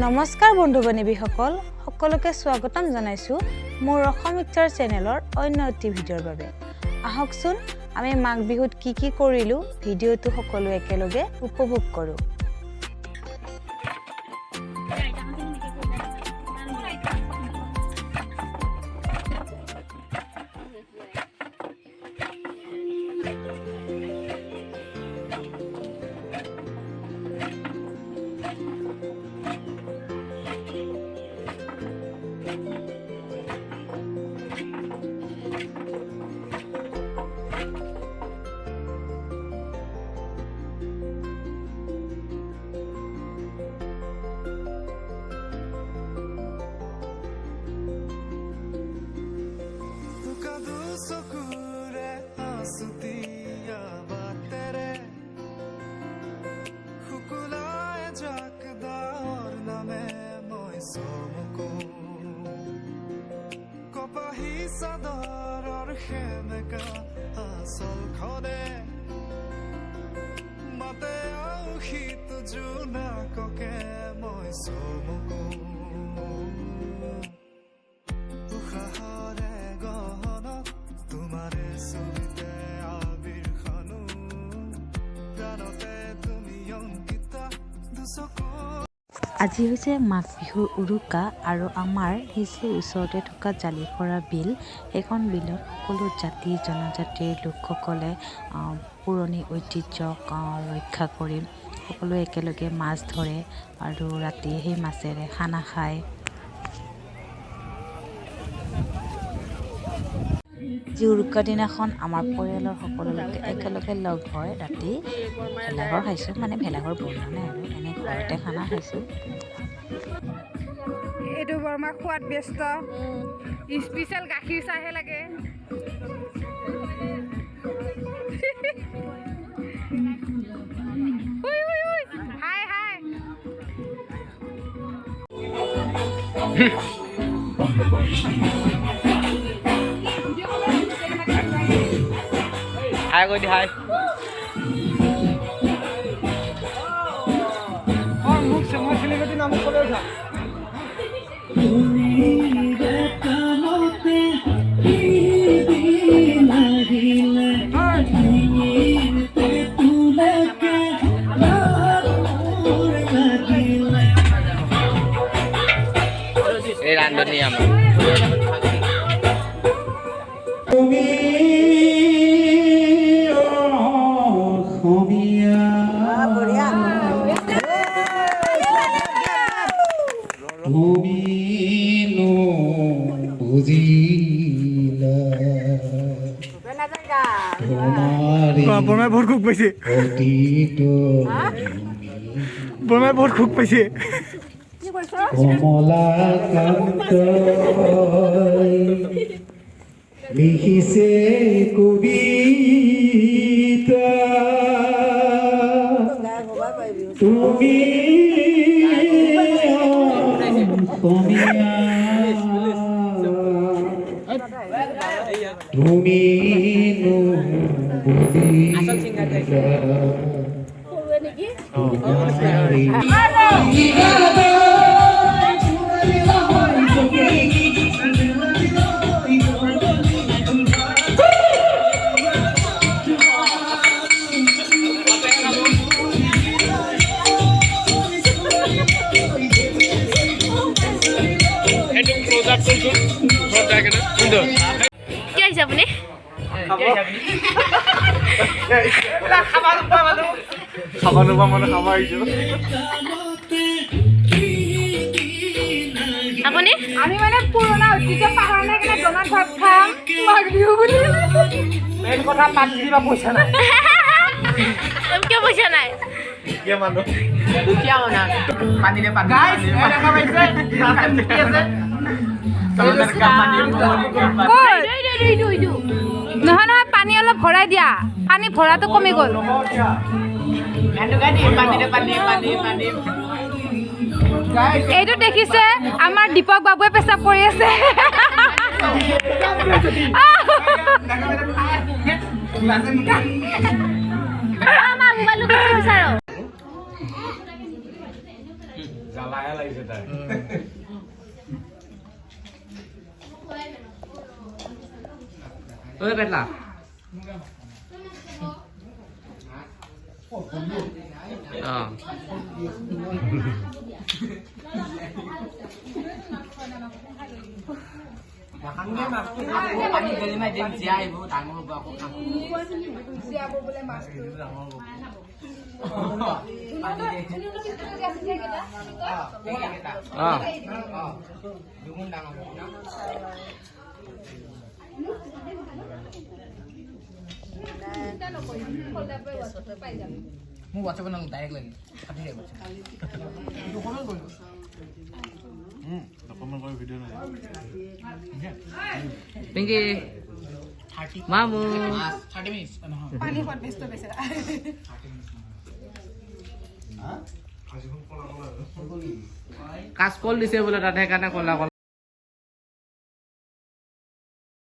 নমস্কাৰ বন্ধু বান্ধৱীসকল, সকলোকে স্বাগতম জনাইছোঁ মোৰ অসম পিকচাৰ চেনেলৰ অন্য এটি ভিডিঅ'ৰ বাবে। আহকচোন আমি মাঘ বিহুত কি কৰিলোঁ ভিডিঅ'টো সকলো একেলগে উপভোগ কৰোঁ। আজি হৈছে মাঘ বিহুৰ উৰুকা আৰু আমাৰ নিচেই ওচৰতে থকা জালিখৰা বিল। সেইখন বিলত সকলো জাতি জনজাতিৰ লোকসকলে পুৰণি ঐতিহ্যক ৰক্ষা কৰি সকলোৱে একেলগে মাছ ধৰে আৰু ৰাতি সেই মাছেৰে খানা খায়। যি উৰুকাৰ দিনাখন আমাৰ পৰিয়ালৰ সকলো লোকে একেলগে লগ হৈ ৰাতি ভেলাঘৰ খাইছোঁ, মানে ভেলাঘৰ বনোৱা নাই আৰু এনে ঘৰতে খানা খাইছোঁ। এইটো বৰমাৰ খোৱাত ব্যস্ত, স্পেচিয়েল গাখীৰ চাহহে লাগে। হাই হাই হাই কৈ দি হাই। মোক চেলিব্ৰিটি নাম ক'লে উঠা। এই ৰান্ধনি আমাৰ বনাই বহুত খুব পাইছে, বনাই বহুত খুব পাইছে। কমলাকান্ত লিখিছে কবিতা, তুমি তুমি কি আহিছে আপুনি? আপুনি? আমি মানে পুৰণা ঐতিহ্য পাহৰা নাই কাৰণে জনাত ভাত খাম মাঘ বিহু বুলি। মেইন কথা পাতি দিবা, পইচা নাই। কিয় পইচা নাই? দুখীয়া মানুহ, দুখীয়া মানুহ পানীৰে পানী দেখা পাইছে। নহয় নহয়, পানী অলপ ভৰাই দিয়া, পানী ভৰাটো কমি গ'ল। এইটো দেখিছে আমাৰ দীপক বাবুৱে পেচাব কৰি আছে। মায়া লাগিছে তাই ঐ পেটলা পানী গেলি মাই দিম জীয়া আহিব ডাঙৰ হ'ব আকৌ খাম জীয়াব বোলে মাছটো দুগুণ ডাঙৰ হ'ব না মোৰ হোৱাটছএপত নাম ডাইৰেক্ট লাগে কাটি যায় দুখনত কৰিলোঁ পিংকি মামু 30 মিনিট পানী খোৱাত ব্যস্ত বেচেৰা কাচকল দিছে বোলে তাত সেইকাৰণে ক'লা ক'লা